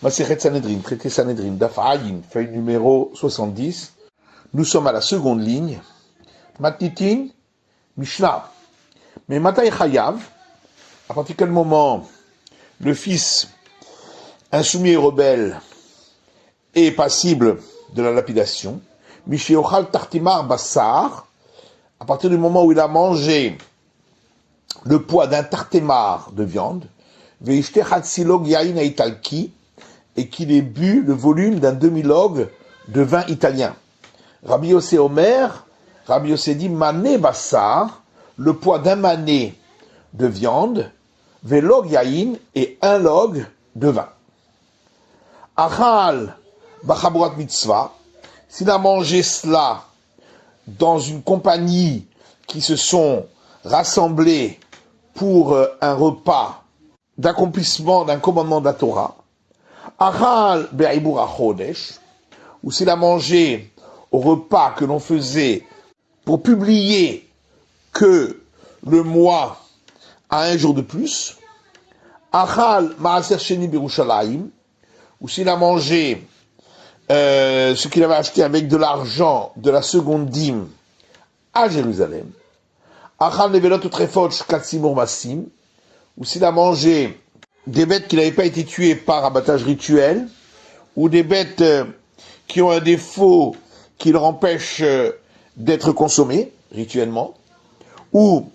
Masechet Sanhedrin, traité Sanhedrin, Daf Ayin, feuille numéro 70. Nous sommes à la seconde ligne. Matnitin, Mishnah. Mais Matai Chayav, à partir de quel moment le fils insoumis et rebelle est passible de la lapidation? Mishéochal Tartimar Bassar, à partir du moment où il a mangé le poids d'un tartémar de viande, Veishte Hatsilog Yain Italki, et qu'il ait bu le volume d'un demi-log de vin italien. Rabbi Yossé Omer, Rabbi Yossé dit mané bassar, le poids d'un mané de viande, velog yain, et un log de vin. Achal bachaburat mitzvah, s'il a mangé cela dans une compagnie qui se sont rassemblés pour un repas d'accomplissement d'un commandement de la Torah, Achal be'ibur achodesh, ou s'il a mangé au repas que l'on faisait pour publier que le mois a un jour de plus, Achal ma'aser sheni birushalayim, ou s'il a mangé ce qu'il avait acheté avec de l'argent de la seconde dîme à Jérusalem, Achal nevelot utrefot shkatzimur masim, ou s'il a mangé des bêtes qui n'avaient pas été tuées par abattage rituel, ou des bêtes qui ont un défaut qui leur empêche d'être consommées rituellement, ou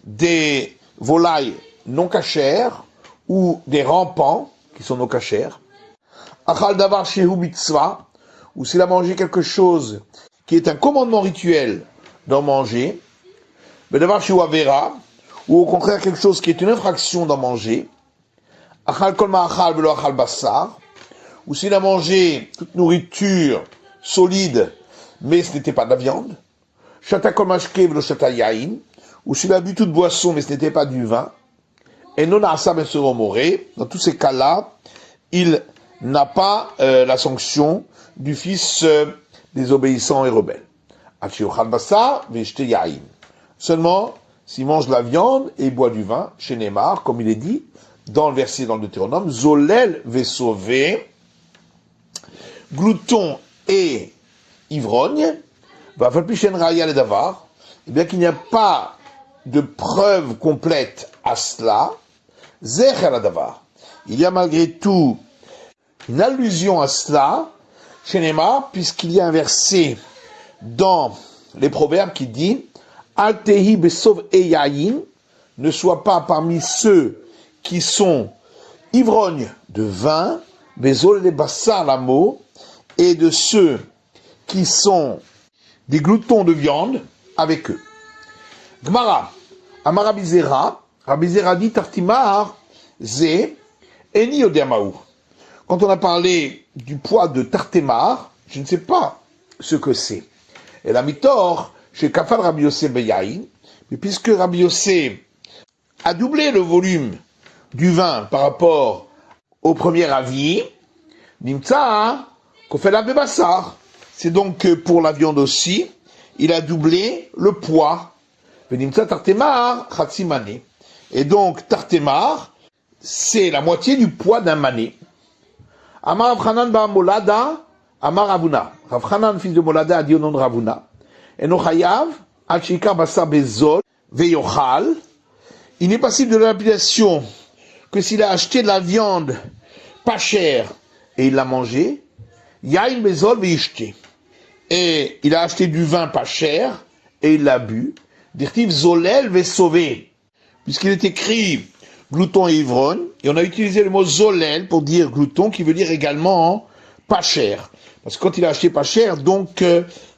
des volailles non cachères, ou des rampants qui sont non cachères. Achal davar shehu mitzvah, ou s'il a mangé quelque chose qui est un commandement rituel d'en manger, mais davar shehu avera, ou au contraire quelque chose qui est une infraction d'en manger. Achal kol ma'achal velo achal bassar, ou s'il a mangé toute nourriture solide, mais ce n'était pas de la viande. Shata kol mashke velo shata yain, ou s'il a bu toute boisson, mais ce n'était pas du vin. Et non asa mesero moré, dans tous ces cas-là, il n'a pas la sanction du fils désobéissant et rebelle. Achi ochal bassar ve'shte yain. Seulement, s'il mange la viande et boit du vin, chez Neymar, comme il est dit, dans le verset dans le Deutéronome, Zolel Vesové, glouton et ivrogne, va faire plus raya le davar, et bien qu'il n'y a pas de preuve complète à cela, Zecher la davar. Il y a malgré tout une allusion à cela, chez Neymar, puisqu'il y a un verset dans les Proverbes qui dit Altehi besov eyayin, ne sois pas parmi ceux qui sont ivrognes de vin, bezol les bassar lamo, et de ceux qui sont des gloutons de viande avec eux. Gmara, Amar Rabizera dit Tartimar, Ze, Eni Odemaou. Quand on a parlé du poids de Tartemar, je ne sais pas ce que c'est. Et la mitor, chez Kafal Rabbi Yossé Beyaïn, mais puisque Rabbi Yossé a doublé le volume du vin par rapport au premier avis, Nimtsa, qu'on fait la bebassar. C'est donc que pour la viande aussi, il a doublé le poids. Nimtsa tartemar, chatsimane. Et donc, tartemar, c'est la moitié du poids d'un mané. Amar Rav ba Molada, Amar Ravuna. Rav Hanan, fils de Molada, a dit au nom de Ravuna. Eno chayav, al shikar basar bezol, veyochal. Il n'est passible de la lapidation que s'il a acheté de la viande pas chère et il l'a mangé, yain bezol veishte. Et il a acheté du vin pas cher et il l'a bu. Dirtiv zolel vesové. Puisqu'il est écrit glouton et ivrogne, et on a utilisé le mot zolel pour dire glouton, qui veut dire également pas cher. Parce que quand il a acheté pas cher, donc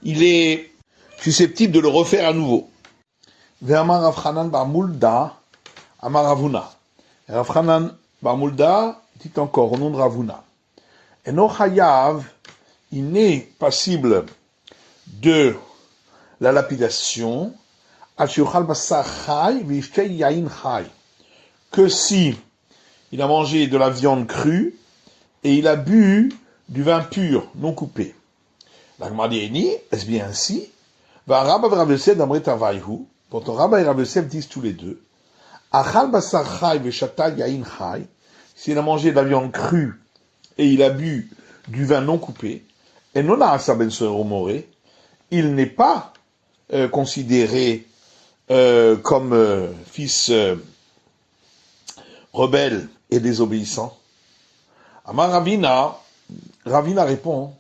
il est susceptible de le refaire à nouveau. Ve'amar Rav Hanan bar Mulda, Amar Ravuna. Rav Hanan bar Mulda dit encore au nom de Ravuna. Eno chayav, il n'est passible de la lapidation, que si il a mangé de la viande crue et il a bu du vin pur, non coupé. La Gemara dit, est-ce bien ainsi? Pourtant, Rabba et Rav Yosef disent tous les deux, Achal basar chai veshata yain chai, s'il a mangé de la viande crue et il a bu du vin non coupé, et non asa ben soromoré, il n'est pas considéré comme fils rebelle et désobéissant. Amar Ravina répond,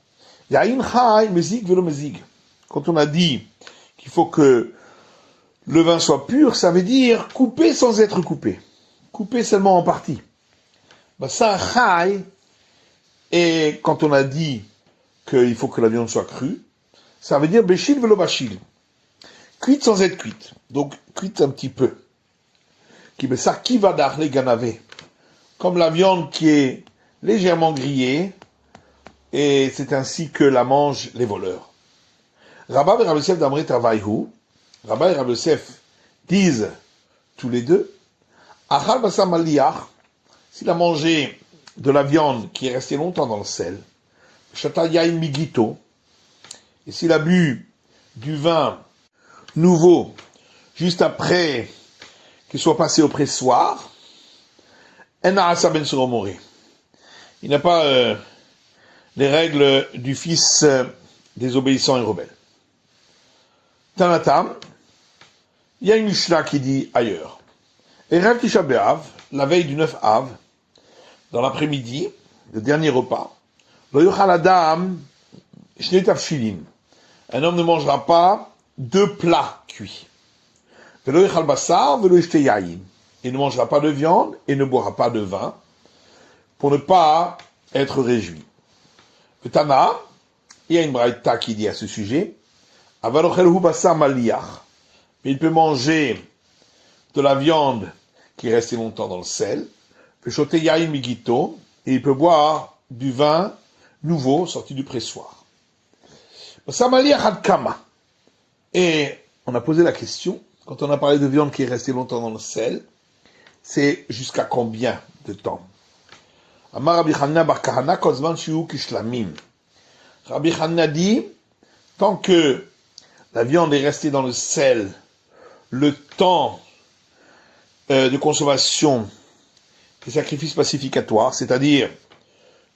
Yain chai mezig velo mezig. Quand on a dit qu'il faut que le vin soit pur, ça veut dire coupé sans être coupé. Coupé seulement en partie. Ça, chai, et quand on a dit qu'il faut que la viande soit crue, ça veut dire béchil velo bachil. Cuite sans être cuite. Donc, cuite un petit peu. Qui va darler ganavé. Comme la viande qui est légèrement grillée, et c'est ainsi que la mangent les voleurs. Rabba et Rabbi Yosef d'Amrit Avayhu, Rabba et Rabbi Yosef disent tous les deux, Achal basar maliach, s'il a mangé de la viande qui est restée longtemps dans le sel, Shata yain migito, et s'il a bu du vin nouveau juste après qu'il soit passé au pressoir, En asa ben soromoré. Il n'a pas les règles du fils désobéissant et rebelle. Tanatam, il y a une Mishnah qui dit ailleurs. Erev Tisha B'Av, la veille du 9 Av, dans l'après-midi, le dernier repas, Lo yochal adam shnei tavshilin. Un homme ne mangera pas deux plats cuits. Velo yochal basar, velo yishte yayin. Il ne mangera pas de viande et ne boira pas de vin pour ne pas être réjoui. Le Tana, il y a une braïta qui dit à ce sujet, Avalochelhu basar maliach, mais il peut manger de la viande qui est restée longtemps dans le sel, peut choter yain migito, et il peut boire du vin nouveau sorti du pressoir. Basar maliach ad kama. Et on a posé la question, quand on a parlé de viande qui est restée longtemps dans le sel, c'est jusqu'à combien de temps? Amar Rabbi Chanina bar Kahana kozman shiu kishlamim. Rabbi Chanina dit, tant que la viande est restée dans le sel, le temps de consommation des sacrifices pacificatoires, c'est-à-dire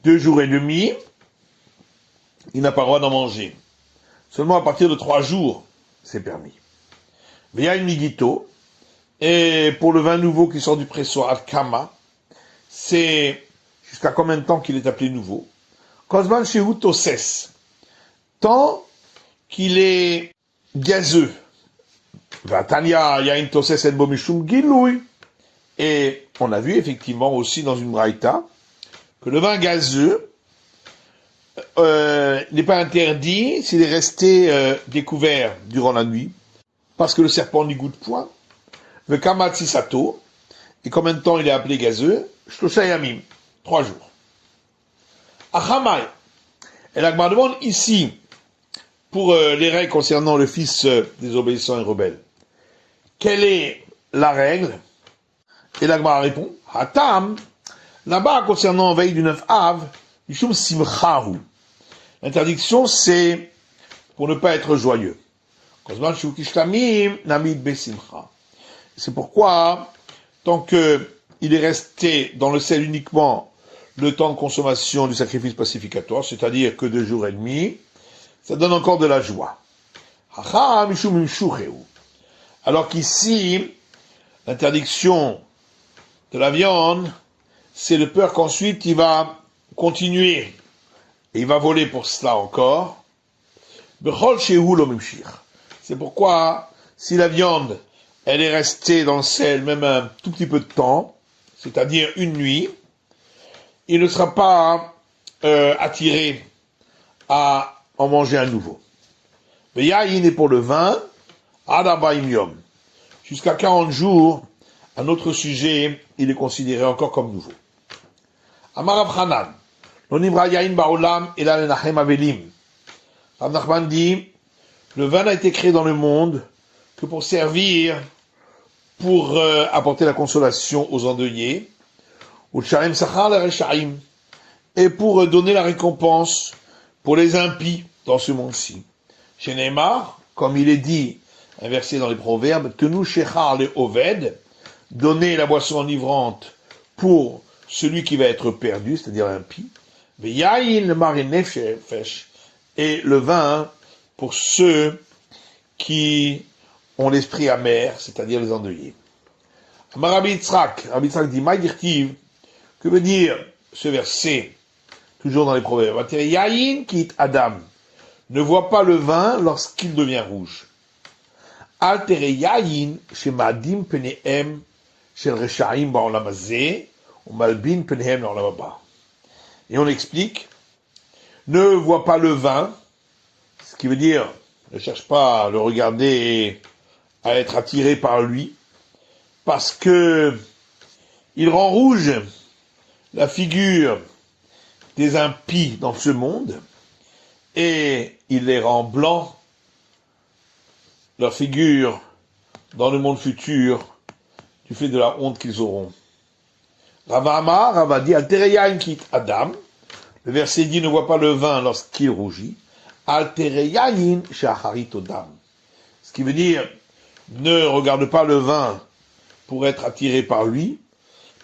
2 jours et demi, il n'a pas le droit d'en manger. Seulement à partir de 3 jours, c'est permis. Via une migito, et pour le vin nouveau qui sort du pressoir, Kama, c'est jusqu'à combien de temps qu'il est appelé nouveau? Kozman shehu toses, tant qu'il est gazeux. Vatania yain toses en bomishum gilouy. Et on a vu effectivement aussi dans une braïta que le vin gazeux n'est pas interdit s'il est resté découvert durant la nuit, parce que le serpent n'y goûte point. Le kamatsi sato, et combien de temps il est appelé gazeux? Shlosha yamim, 3 jours. Achamay, et la Gemara demande ici, pour les règles concernant le fils désobéissant et rebelle, quelle est la règle? Et la Gemara répond, Hatam, là-bas concernant veille du 9 Av, Yishum simchahu. L'interdiction c'est pour ne pas être joyeux. Kozman shu kishlamim namid besimcha. C'est pourquoi, tant que il est resté dans le sel uniquement le temps de consommation du sacrifice pacificatoire, c'est-à-dire que 2 jours et demi, ça donne encore de la joie. Alors qu'ici, l'interdiction de la viande, c'est de peur qu'ensuite il va continuer et il va voler pour cela encore. C'est pourquoi, si la viande elle est restée dans le sel même un tout petit peu de temps, c'est-à-dire une nuit, il ne sera pas attiré à en manger à nouveau. Mais yaïn est pour le vin, adabaim yom. Jusqu'à 40 jours, un autre sujet, il est considéré encore comme nouveau. Amar Rav Chanan, lo nivra yaïn ba'olam ela lenachem avelim. Rav Nachman dit, le vin n'a été créé dans le monde que pour servir, pour apporter la consolation aux endeuillés, et pour donner la récompense pour les impies dans ce monde-ci. Chez Neymar, comme il est dit, un verset dans les Proverbes, Tenu shechar le oved, donner la boisson enivrante pour celui qui va être perdu, c'est-à-dire l'impie, Veyayin le marinefesh, et le vin pour ceux qui ont l'esprit amer, c'est-à-dire les endeuillés. Rabbi Yitzhak dit, Maïdirtiv, que veut dire ce verset, toujours dans les proverbes? Yayin kit Adam, ne voit pas le vin lorsqu'il devient rouge. Altere yayin, shemadim penehem, shel reshaim ba'olam hazeh, ou malbin penehem l'olam haba. Et on explique, ne voit pas le vin, ce qui veut dire, ne cherche pas à le regarder et à être attiré par lui, parce que il rend rouge la figure des impies dans ce monde, et il les rend blancs, leur figure dans le monde futur, du fait de la honte qu'ils auront. Rava dit, Altereyain kit Adam, le verset dit, ne voit pas le vin lorsqu'il rougit, Altereyain shacharit odam. Ce qui veut dire, ne regarde pas le vin pour être attiré par lui,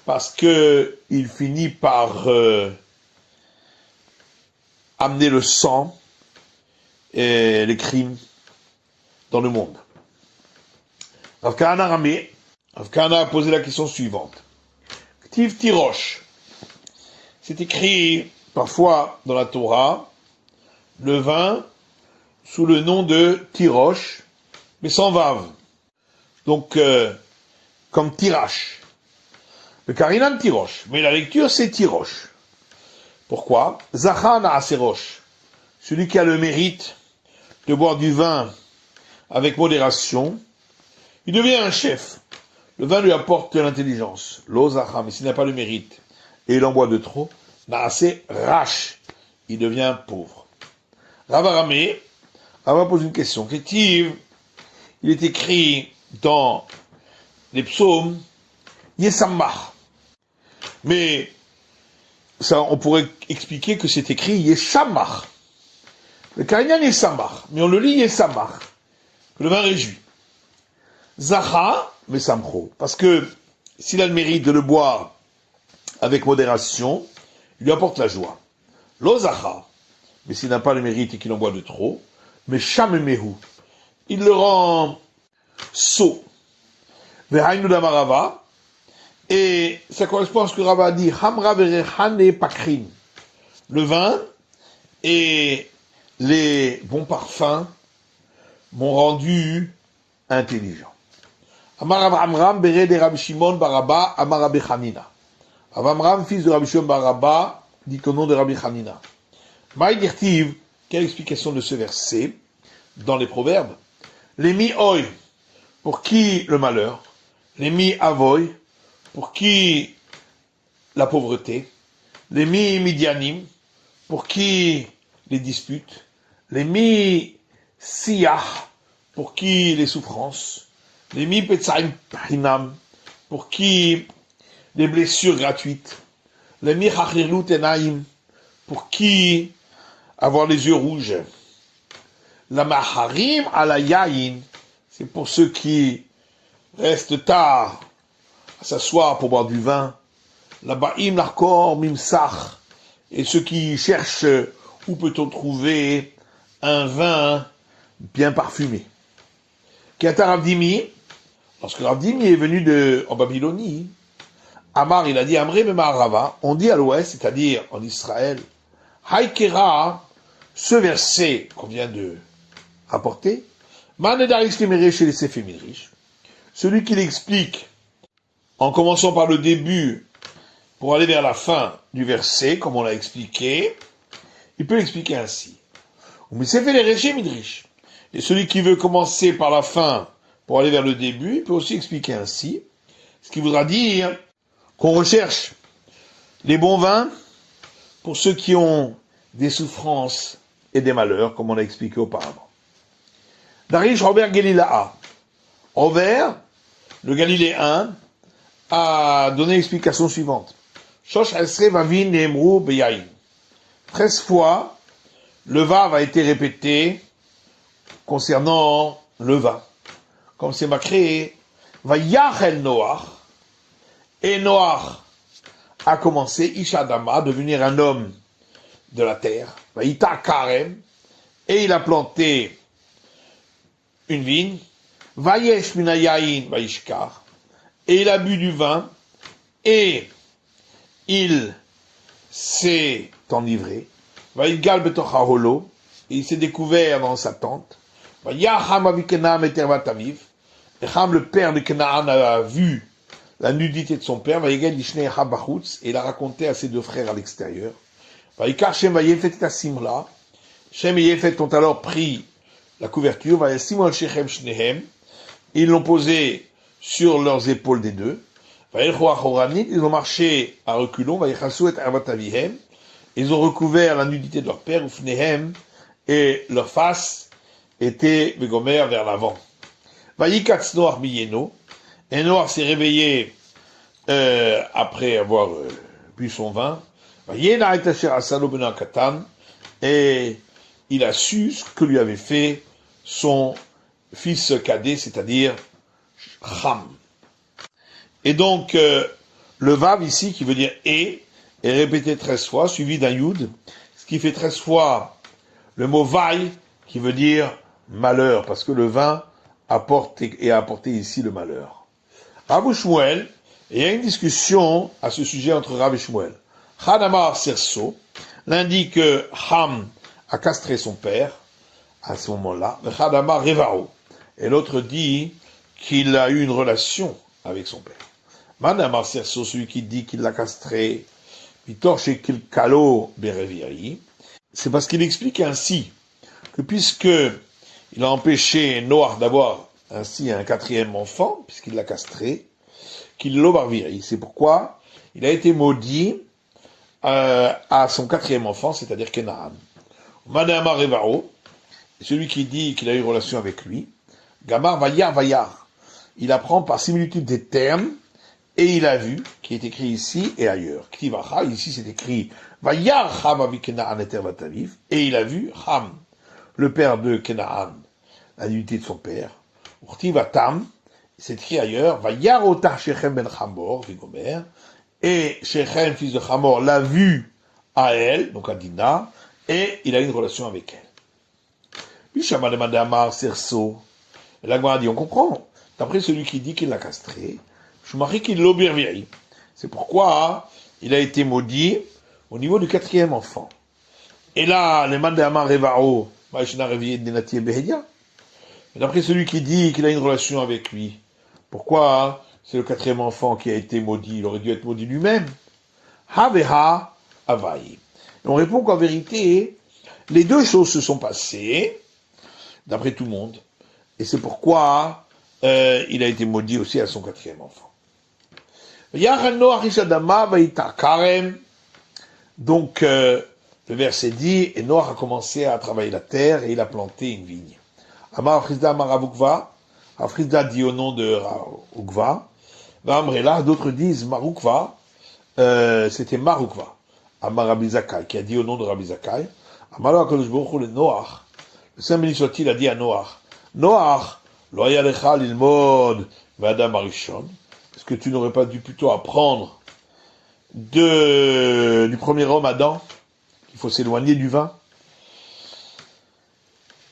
parce que il finit par amener le sang et les crimes dans le monde. Rav Kahana a posé la question suivante. Ktiv Tirosh, c'est écrit parfois dans la Torah, le vin sous le nom de Tirosh, mais sans vav. Donc, comme Tirash. Le Karinam Tirosh, mais la lecture c'est Tirosh. Pourquoi? Zachan Aserosh, celui qui a le mérite de boire du vin avec modération, il devient un chef. Le vin lui apporte de l'intelligence. Lo Zachan, mais s'il n'a pas le mérite et il en boit de trop, Naase Rash, il devient pauvre. Rava pose une question. Il est écrit dans les psaumes, Yesamach. Mais ça, on pourrait expliquer que c'est écrit Yeshamach. Le Karinyan Yesamach, mais on le lit Yesamach, que le vin réjouit. Zacha, mais Samcho, parce que s'il a le mérite de le boire avec modération, il lui apporte la joie. Lo Zacha, mais s'il n'a pas le mérite et qu'il en boit de trop, mais Shamemehu, il le rend sot. Vehainu damarava, et ça correspond à ce que Rava dit, Hamra verechane pakrin. Le vin et les bons parfums m'ont rendu intelligent. Amar Amram bere de Rabbi Shimon Baraba, Amar Rabbi Chanina. Amram, fils de Rabbi Shimon Baraba, dit au nom de Rabbi Chanina. Maïdirtiv, quelle explication de ce verset dans les proverbes? Les mi oi, pour qui le malheur? Les mi avoy, pour qui la pauvreté? Les mi midianim, pour qui les disputes? Les mi siyah, pour qui les souffrances? Les mi petzaim hinam, pour qui les blessures gratuites? Les mi chachirlut enaim, pour qui avoir les yeux rouges? La maharim ala yain, c'est pour ceux qui restent tard à s'asseoir pour boire du vin. La ba'im l'arkor mimsach, et ceux qui cherchent où peut-on trouver un vin bien parfumé. Kiata Rav Dimi, lorsque Rav Dimi est venu en Babylonie, Amar, il a dit Amré Memarava, on dit à l'ouest, c'est-à-dire en Israël, Haïkera, ce verset qu'on vient de rapporter, Manedaris Limere chez les Sefer Midrash, celui qui l'explique en commençant par le début pour aller vers la fin du verset, comme on l'a expliqué, il peut l'expliquer ainsi. Mais c'est fait les régimes Midrash. Et celui qui veut commencer par la fin pour aller vers le début, il peut aussi expliquer ainsi, ce qui voudra dire qu'on recherche les bons vins pour ceux qui ont des souffrances et des malheurs, comme on l'a expliqué auparavant. Darish Robert Gelilah. Robert, le Galiléen, a donné l'explication suivante. Shosh Esre Vavin Nemru Beyain. 13 fois, le Vav a été répété concernant le vin. Comme c'est marqué, Vayachel Noach, et Noach a commencé, Ishadama, à devenir un homme de la terre. Vaïta Karem, et il a planté une vigne. Vayesh minayayin vaishkar, et il a bu du vin, et il s'est enivré. Vaïgal betochaholo, et il s'est découvert dans sa tente. Vayacham avikenam et tervataviv, et Ham, le père de Canaan, a vu la nudité de son père, Vaïgal Ishnei Habachutz, et il a raconté à ses deux frères à l'extérieur. Vaïkar Shem Vayefet Tasimla, Shem et Yefet ont alors pris la couverture, Vayasim al Shechem Shnehem, ils l'ont posé sur leurs épaules des deux. Ils ont marché à reculons, ils ont recouvert la nudité de leur père, et leur face était Begomer vers l'avant. Vayikatz Noach biyeno, et Noach s'est réveillé après avoir bu son vin. Vayena et asher asalo ben katan, et il a su ce que lui avait fait son fils cadet, c'est-à-dire Ham. Et donc, le Vav ici, qui veut dire est répété 13 fois, suivi d'un Yud, ce qui fait 13 fois le mot Vaï, qui veut dire malheur, parce que le vin apporte et a apporté ici le malheur. Rav et Shmuel, et il y a une discussion à ce sujet entre Rav et Shmuel. Hadamar Serso, l'un dit que Ham a castré son père, à ce moment-là, Hadamar Revao, et l'autre dit qu'il a eu une relation avec son père. Madame Serso, celui qui dit qu'il l'a castré, Vitor chez Kilkalo Bereviri, c'est parce qu'il explique ainsi que puisque il a empêché Noach d'avoir ainsi un quatrième enfant, puisqu'il l'a castré, qu'il l'obarviri. C'est pourquoi il a été maudit à son quatrième enfant, c'est-à-dire Kenaan. Madame Revaro, celui qui dit qu'il a eu relation avec lui, Gamar Vayar. Il apprend par similitude des termes, et il a vu, qui est écrit ici et ailleurs. Ktivacha, ici c'est écrit, Vayar Ham avi Kenaan et Tervataviv, et il a vu Ham, le père de Kenaan, la nudité de son père. Urtivatam, c'est écrit ailleurs, Vayar otah Shechem ben Hamor, Vigomer, et Shechem, fils de Hamor, l'a vu à elle, donc à Dina, et il a eu une relation avec elle. Bishama demandé à Mar Serso, et la Gemara dit, on comprend. D'après celui qui dit qu'il l'a castré, je marie qu'il l'oberviri. C'est pourquoi il a été maudit au niveau du quatrième enfant. Et là, les mandamar revao, d'après celui qui dit qu'il a une relation avec lui, pourquoi c'est le quatrième enfant qui a été maudit? Il aurait dû être maudit lui-même. Haveha avai. On répond qu'en vérité, les deux choses se sont passées, d'après tout le monde. Et c'est pourquoi il a été maudit aussi à son quatrième enfant. Donc, le verset dit, et Noach a commencé à travailler la terre et il a planté une vigne. Amar Afrizda Amar Avukva, Afrizda dit au nom de Ukva, Vamrela, d'autres disent Marukva, c'était Marukva, Amar Rabbi Zakai, qui a dit au nom de Rabbi Zakai, Amar HaKadosh Baruch Hu le Noach, le Saint béni soit-il a dit à Noach, Noach, lo haya lecha lilmod v'adam harishon, est-ce que tu n'aurais pas dû plutôt apprendre du premier homme, Adam, qu'il faut s'éloigner du vin?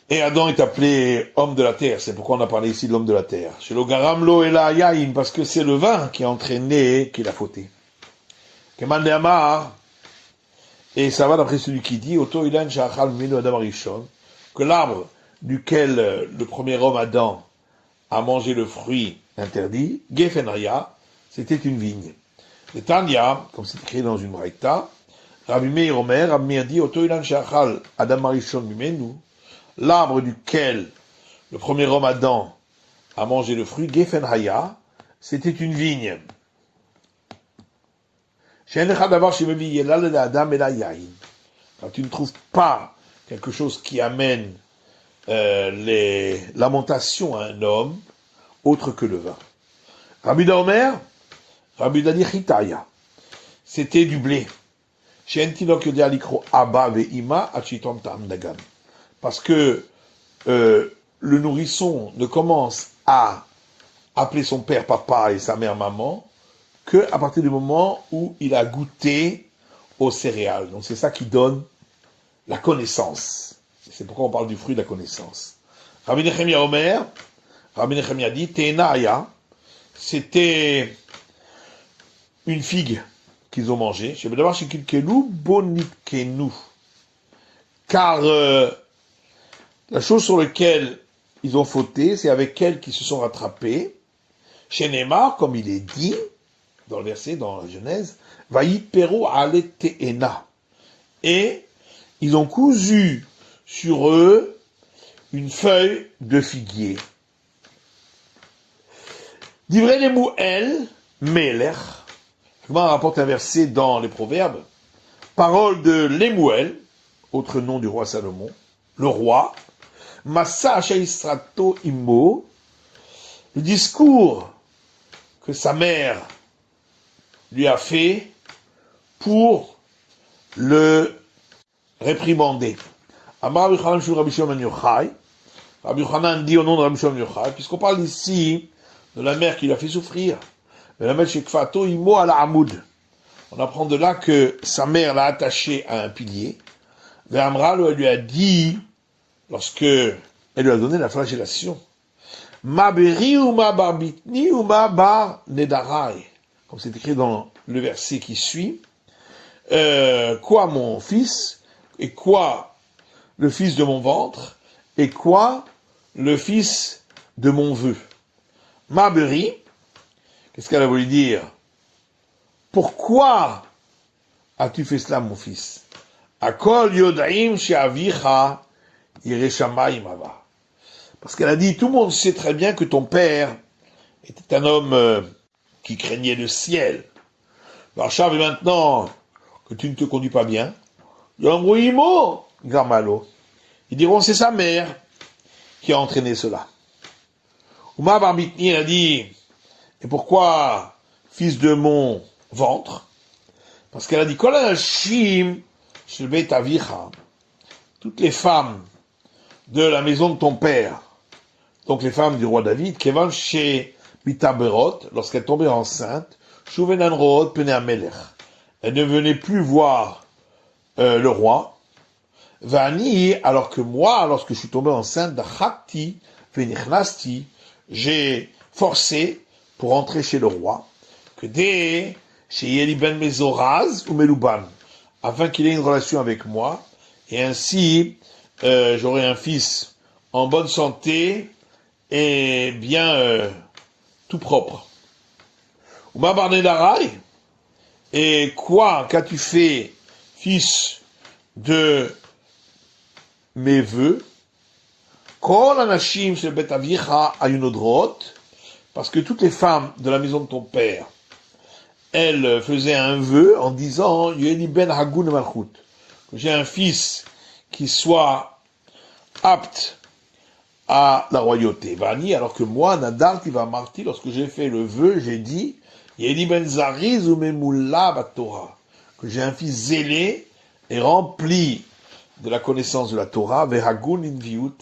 Et Adam est appelé homme de la terre, c'est pourquoi on a parlé ici de l'homme de la terre. Chez le garamlo et la yaïn, parce que c'est le vin qui a entraîné, qui l'a fauté. Keman de Amar, et ça va d'après celui qui dit, Oto ilan shachal minu adam harishon, que l'arbre duquel le premier homme, Adam, a mangé le fruit interdit, Gefenaya, c'était une vigne. Le Tanya, comme c'est écrit dans une braïta, Rabbi Meir Omer, Rabbi Meir dit, Oto ilan shachal Adam Arishon mimenu, l'arbre duquel le premier homme Adam a mangé le fruit, Gefenaya, c'était une vigne. Quand tu ne trouves pas quelque chose qui amène les lamentations à un homme, autre que le vin. Rabbi Omer, Rabbi Dani Chitaya, c'était du blé. Parce que le nourrisson ne commence à appeler son père papa et sa mère maman que à partir du moment où il a goûté aux céréales. Donc c'est ça qui donne la connaissance. C'est pourquoi on parle du fruit de la connaissance. Rabbi Nechemia Omer, Rabbi Nechemia dit, Te'ena Aya, c'était une figue qu'ils ont mangée. Car la chose sur laquelle ils ont fauté, c'est avec elle qu'ils se sont rattrapés. Chez Neymar, comme il est dit dans le verset, dans la Genèse, Vayitperu ale te'ena. Et ils ont cousu sur eux une feuille de figuier. Divrei Lemuel Melech. Comment on rapporte un verset dans les Proverbes? Parole de Lemuel, autre nom du roi Salomon, le roi. Massa Sheistrato Imo. Le discours que sa mère lui a fait pour le réprimander. Amar Rabbi Yochanan Shur Rabbi Shimon ben Yochai. Rabbi Yochanan dit au nom de Rabbi Shimon ben Yochai, puisqu'on parle ici de la mère qui l'a fait souffrir. La mère Shekfato Imo ala Amoud. On apprend de là que sa mère l'a attaché à un pilier. Ve'amra lui a dit, lorsque elle lui a donné la flagellation, Ma beri ou ma bar bitni ou ma bar nedarai. Comme c'est écrit dans le verset qui suit. Quoi mon fils, et quoi le fils de mon ventre, et quoi le fils de mon vœu. Ma beri, qu'est-ce qu'elle a voulu dire? Pourquoi as-tu fait cela, mon fils? Akol yodaim she'avicha yireh shamayim hava. Parce qu'elle a dit, tout le monde sait très bien que ton père était un homme qui craignait le ciel. Varshav, et maintenant que tu ne te conduis pas bien, Yamruimo Gamalo. Ils diront, c'est sa mère qui a entraîné cela. Uma Barbitni, elle a dit, et pourquoi fils de mon ventre? Parce qu'elle a dit, Kolashim Shel Avicha, toutes les femmes de la maison de ton père, donc les femmes du roi David, Kevan chez Mitaberot, lorsqu'elle tombait enceinte, Shuvenan Root Pene Amelech, elle ne venait plus voir le roi. Vani, alors que moi, lorsque je suis tombé enceinte, Dachakti Venichnasti, j'ai forcé pour entrer chez le roi, que dès chez Yeli ben Mezoraz ou Meluban, afin qu'il ait une relation avec moi, et ainsi j'aurai un fils en bonne santé et bien tout propre. Uma Barnedarai, et quoi qu'as-tu fait, fils de mes vœux? Kol anashim shel bet avicha ayunodrot, parce que toutes les femmes de la maison de ton père, elles faisaient un vœu en disant Yeli ben hagun malchut, que j'ai un fils qui soit apte à la royauté. Vani, alors que moi, Nadar va marti, lorsque j'ai fait le vœu, j'ai dit Yeli ben zariz ou memoula batora, que j'ai un fils zélé et rempli de la connaissance de la Torah, vehagun in viut,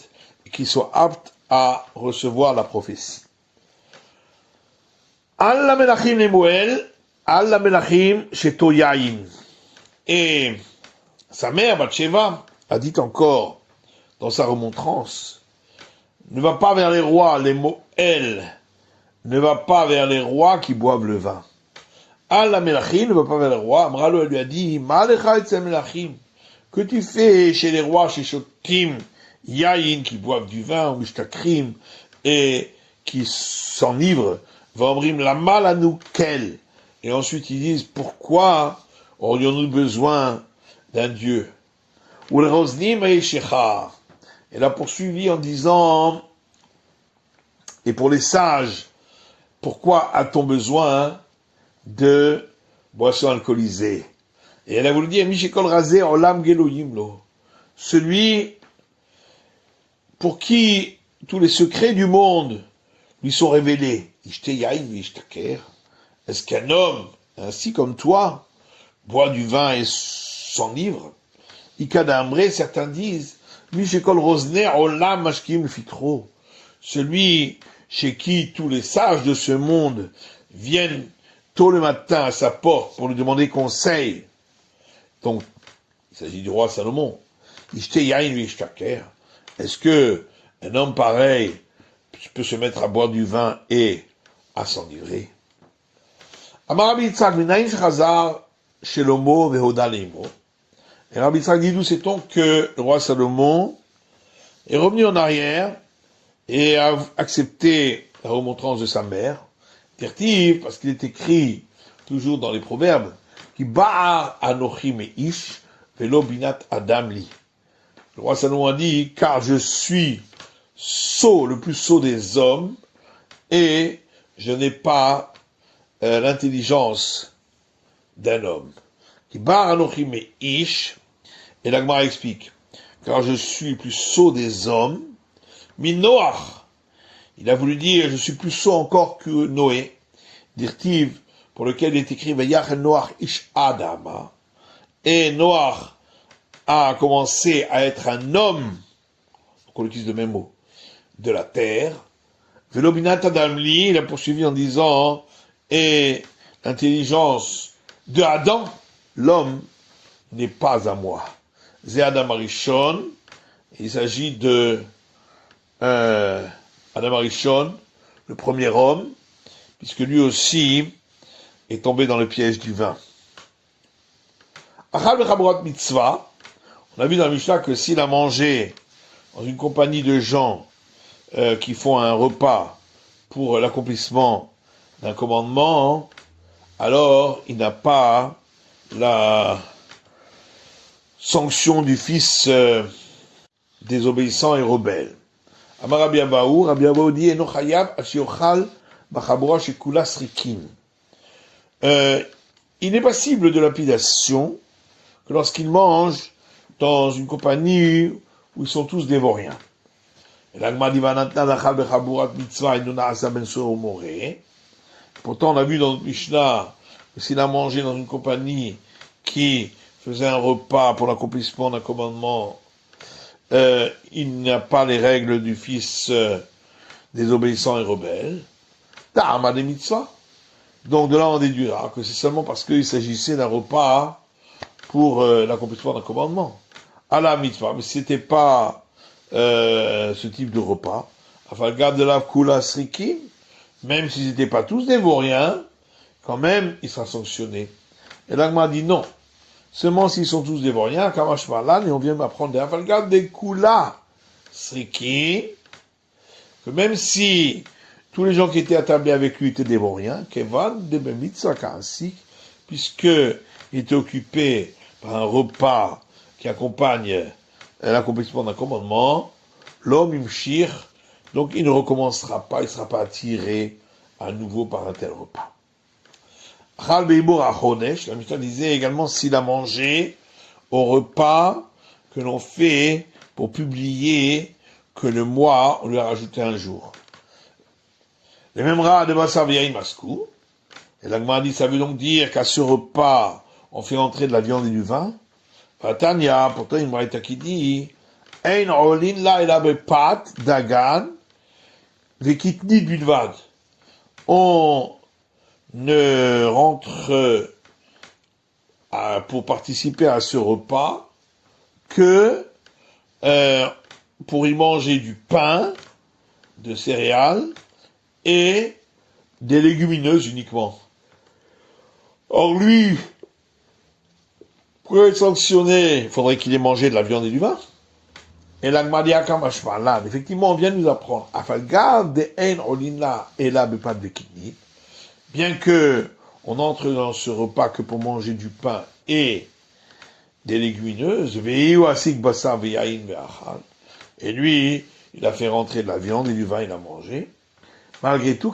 et qui soit apte à recevoir la prophétie. Allah melachim Nemuel, Allah melachim sheto yain. Et sa mère, Bathsheba, a dit encore, dans sa remontrance, ne va pas vers les rois, les Moël, ne va pas vers les rois qui boivent le vin. Allah melachim ne va pas vers les rois. Amralo lui a dit, Ma'alecha etzel melachim, que tu fais chez les rois, chez Shotim, Yain, qui boivent du vin, ou Mishtakrim, et qui s'enivrent, Vamrim la mal à nous quel. Et ensuite ils disent, pourquoi aurions-nous besoin d'un Dieu? Ou le Rosnim et Shechar. Elle a poursuivi en disant, et pour les sages, pourquoi a-t-on besoin de boissons alcoolisées? Et elle a voulu dire, Mishekol Razé Olam Geloyimlo, celui pour qui tous les secrets du monde lui sont révélés. Est-ce qu'un homme, ainsi comme toi, boit du vin et s'enivre? Ikadambre, certains disent, Mishekol Rosner Olam Mashkim Fitro, celui chez qui tous les sages de ce monde viennent tôt le matin à sa porte pour lui demander conseil. Donc, il s'agit du roi Salomon. Est-ce que un homme pareil peut se mettre à boire du vin et à s'enivrer? Amar Rabbi Yitzhak, minayin shechazar Shelomo vehoda leimo. Et Rabbi Yitzhak dit, d'où sait-on que le roi Salomon est revenu en arrière et a accepté la remontrance de sa mère? Tertiv, parce qu'il est écrit toujours dans les proverbes, qui ba'ar anochi meish velo binat adam li. Le roi Salomon a dit, car je suis sot, le plus sot des hommes, et je n'ai pas l'intelligence d'un homme. Qui ba'ar anochi meish, et la Gemara explique, car je suis plus sot des hommes, min Noach. Il a voulu dire, je suis plus sot encore que Noé, dirtiv, pour lequel il est écrit, Vayach Noach ish Adama, et Noach a commencé à être un homme, donc on utilise le même mot, de la terre. Velobinat Adamli, il a poursuivi en disant, et l'intelligence de Adam, l'homme, n'est pas à moi. Zé Adam Arishon, il s'agit de Adam Arishon, le premier homme, puisque lui aussi est tombé dans le piège du vin. Achal bechaburat mitzvah, on a vu dans la Mishnah que s'il a mangé dans une compagnie de gens qui font un repas pour l'accomplissement d'un commandement, alors il n'a pas la sanction du fils désobéissant et rebelle. Amar Rabbi Abahu dit Eno chayav ashiochal bachabura shekula srikin. Il n'est passible de lapidation que lorsqu'il mange dans une compagnie où ils sont tous dévoriens. Pourtant, on a vu dans notre Mishnah que s'il a mangé dans une compagnie qui faisait un repas pour l'accomplissement d'un commandement, il n'y a pas les règles du fils désobéissant et rebelle. Ta'ama de mitzvah. Donc de là on déduira que c'est seulement parce qu'il s'agissait d'un repas pour l'accomplissement d'un commandement. À la mitzvah, mais c'était pas ce type de repas. Enfin, garde de la kula sriki, même s'ils n'étaient pas tous des vauriens, quand même, il sera sanctionné. Et l'agma dit non. Seulement s'ils sont tous des vauriens, kamash malan, et on vient m'apprendre des afalgarde des kula sriki, que même si tous les gens qui étaient attablés avec lui étaient des vauriens, kevan de mitzvah kansik, puisque il était occupé par un repas qui accompagne l'accomplissement d'un commandement, l'homme imshir, donc il ne recommencera pas, il ne sera pas attiré à nouveau par un tel repas. La Mishnah disait également s'il a mangé au repas que l'on fait pour publier que le mois, on lui a rajouté un jour. Les mêmes rats de Bassar Vyaïn Maskou. Et l'Agma dit, ça veut donc dire qu'à ce repas, on fait entrer de la viande et du vin. Tanya, pourtant, il m'a été qui dit, Ein olin la ela bepat dagan vekitnit bilvad. On ne rentre pour participer à ce repas que pour y manger du pain, de céréales et des légumineuses uniquement. Or lui, pour être sanctionné, il faudrait qu'il ait mangé de la viande et du vin. Et l'agmadia kamashmalan, effectivement, on vient nous apprendre. Afalgad de ein olinla et la bepat de kidney. Bien que on entre dans ce repas que pour manger du pain et des légumineuses, et lui, il a fait rentrer de la viande et du vin, il a mangé. Malgré tout,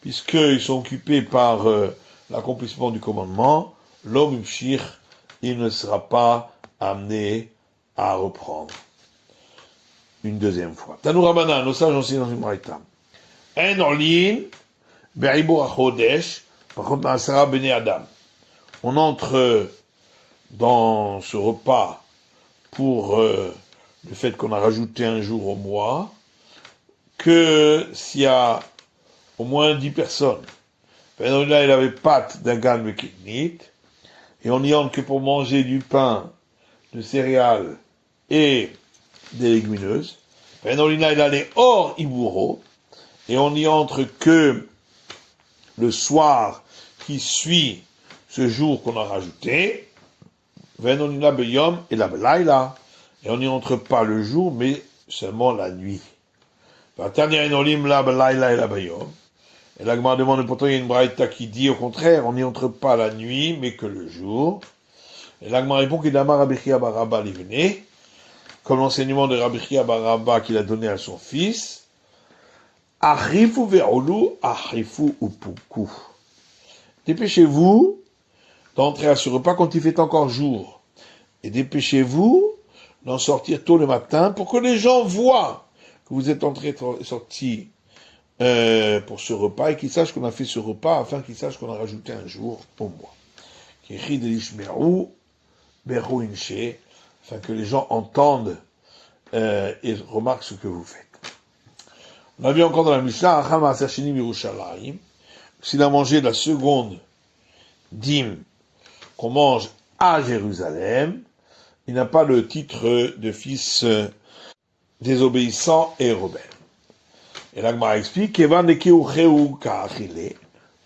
puisqu'ils sont occupés par l'accomplissement du commandement, l'homme imshir, il ne sera pas amené à reprendre une deuxième fois. Tanou Rabbanan, nos sages enseignent dans une braïta. En orlin, be'ibur achodesh, par contre, Asara bene Adam. On entre dans ce repas pour le fait qu'on a rajouté un jour au mois, que s'il y a au moins 10 personnes. Là, il avait pâte d'un gan mekidnit, et on y entre que pour manger du pain de céréales et des légumineuses. Venolina, il allait hors Iburo, et on n'y entre que le soir qui suit ce jour qu'on a rajouté. Venolina beyom et la belaila, et on n'y entre pas le jour, mais seulement la nuit. Enolim la belaila et la beyom. Et là, je demande, pourtant, il y a une braïta qui dit, au contraire, on n'y entre pas la nuit, mais que le jour. Et là, je réponds qu'il a Rabbi Chia bar Abba l'ivné, comme l'enseignement de Rabbi Chia bar Abba qu'il a donné à son fils. Achifu ve'olu, achifu upuku. Dépêchez-vous d'entrer à ce repas quand il fait encore jour. Et dépêchez-vous d'en sortir tôt le matin pour que les gens voient que vous êtes sortis pour ce repas et qu'ils sachent qu'on a fait ce repas afin qu'ils sachent qu'on a rajouté un jour au mois. Afin que les gens entendent et remarquent ce que vous faites. On a vu encore dans la Mishnah, s'il a mangé la seconde dîme qu'on mange à Jérusalem, il n'a pas le titre de fils désobéissant et rebelle. Et l'Agmara explique,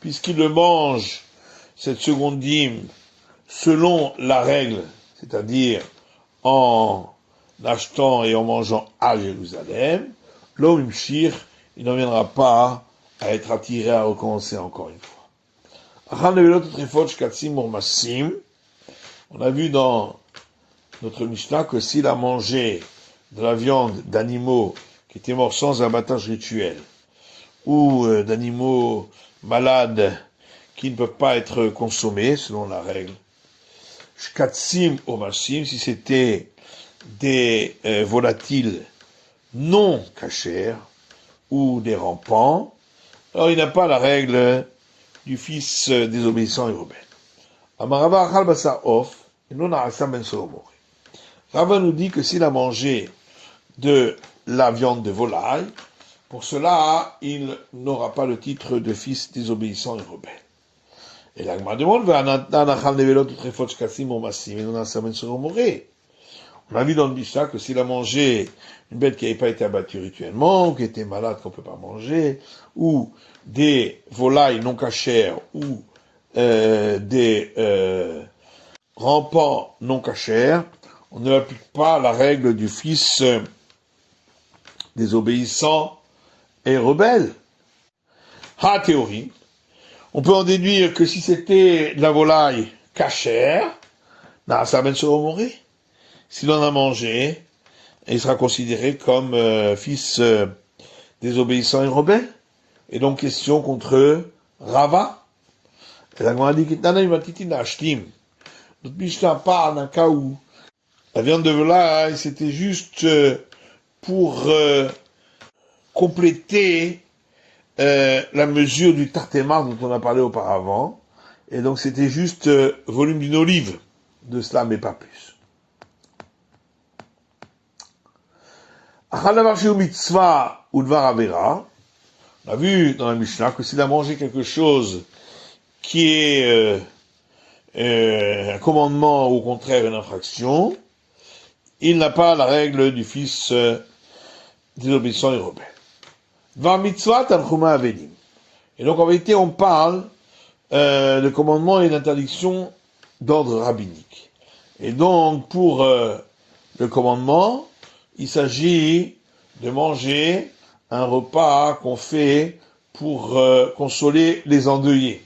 puisqu'il le mange, cette seconde dîme, selon la règle, c'est-à-dire en achetant et en mangeant à Jérusalem, l'homme shir, il n'en viendra pas à être attiré à recommencer encore une fois. On a vu dans notre Mishnah que s'il a mangé de la viande d'animaux qui étaient morts sans abattage rituel, ou d'animaux malades qui ne peuvent pas être consommés selon la règle, shkatsim ou masim, si c'était des volatiles non cachers ou des rampants, alors il n'a pas la règle du fils désobéissant et rebelle. Amarava achal basa off, et non arasa ben solomori. Rava nous dit que s'il a mangé de la viande de volaille, pour cela, il n'aura pas le titre de fils désobéissant et rebelle. Et l'Agma demande, on a vu dans le Mishnah que s'il a mangé une bête qui n'avait pas été abattue rituellement, ou qui était malade, qu'on ne peut pas manger, ou des volailles non cachères, ou des rampants non cachères, on ne applique pas la règle du fils désobéissant et rebelle. Ha théorie. On peut en déduire que si c'était de la volaille cachère, ça ben se mourir. S'il en a mangé, il sera considéré comme fils désobéissant et rebelle. Et donc question contre Rava. Et la Gemara dit notre Mishnah parle d'un cas où la viande de volaille, c'était juste pour compléter la mesure du tartémar dont on a parlé auparavant. Et donc c'était juste volume d'une olive de cela, mais pas plus. On a vu dans la Mishnah que s'il a mangé quelque chose qui est un commandement ou au contraire une infraction, il n'a pas la règle du fils désobéissant et rebelle. Var mitzvah tanchuma avedim. Et donc en vérité on parle de commandement et d'interdiction d'ordre rabbinique. Et donc pour le commandement, il s'agit de manger un repas qu'on fait pour consoler les endeuillés,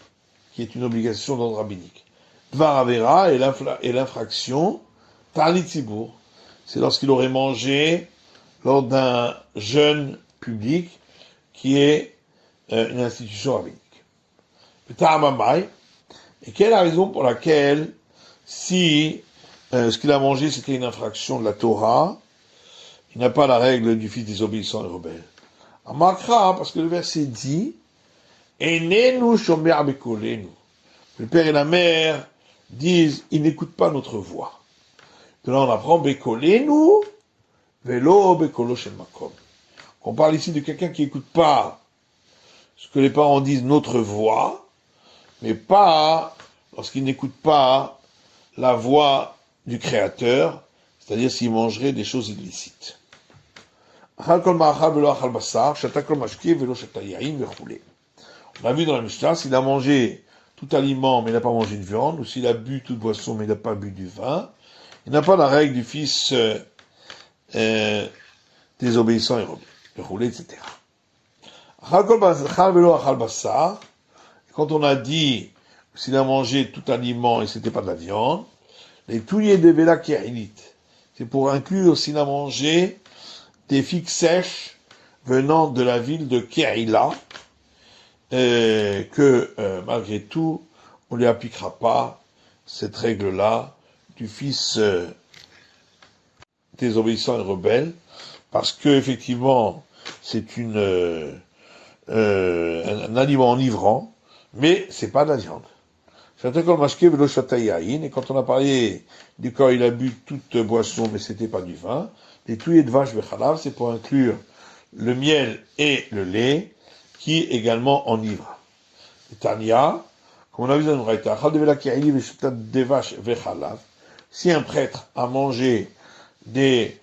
qui est une obligation d'ordre rabbinique. Dvar avera et l'infraction, tarlit tzibour, c'est lorsqu'il aurait mangé lors d'un jeûne public qui est une institution rabbinique. Le ta'amamai, et quelle est la raison pour laquelle, si ce qu'il a mangé c'était une infraction de la Torah, il n'a pas la règle du fils désobéissant et rebelle. Amakra, parce que le verset dit, Enenu shomer bekolenu. Le père et la mère disent, ils n'écoutent pas notre voix. De là on apprend bekolenu, velo bekolo shel makom. On parle ici de quelqu'un qui n'écoute pas ce que les parents disent, notre voix, mais pas lorsqu'il n'écoute pas la voix du Créateur, c'est-à-dire s'il mangerait des choses illicites. On a vu dans la Mishnah, s'il a mangé tout aliment mais il n'a pas mangé de viande, ou s'il a bu toute boisson mais il n'a pas bu du vin, il n'a pas la règle du fils désobéissant et roulé, etc. Quand on a dit s'il a mangé tout aliment et c'était pas de la viande, les touillés de Vela Kérilite, c'est pour inclure s'il a mangé des figues sèches venant de la ville de Kérila, malgré tout, on ne lui appliquera pas cette règle-là du fils désobéissant et rebelle, parce que effectivement, c'est un aliment enivrant, mais c'est pas de la viande. Et quand on a parlé du corps, il a bu toute boisson, mais c'était pas du vin. Les touillés de vache bechalav, c'est pour inclure le miel et le lait, qui également enivrent. Et Tania, comme on a vu dans le Braïta, si un prêtre a mangé des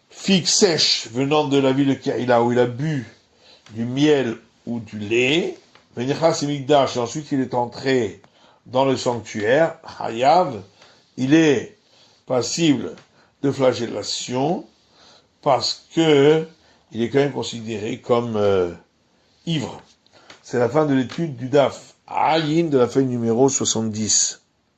figues sèches venant de la ville de Kérila, où il a bu du miel ou du lait, et ensuite il est entré dans le sanctuaire, Hayav, il est passible de flagellation, parce que il est quand même considéré comme ivre. C'est la fin de l'étude du DAF Ayin de la feuille numéro 70.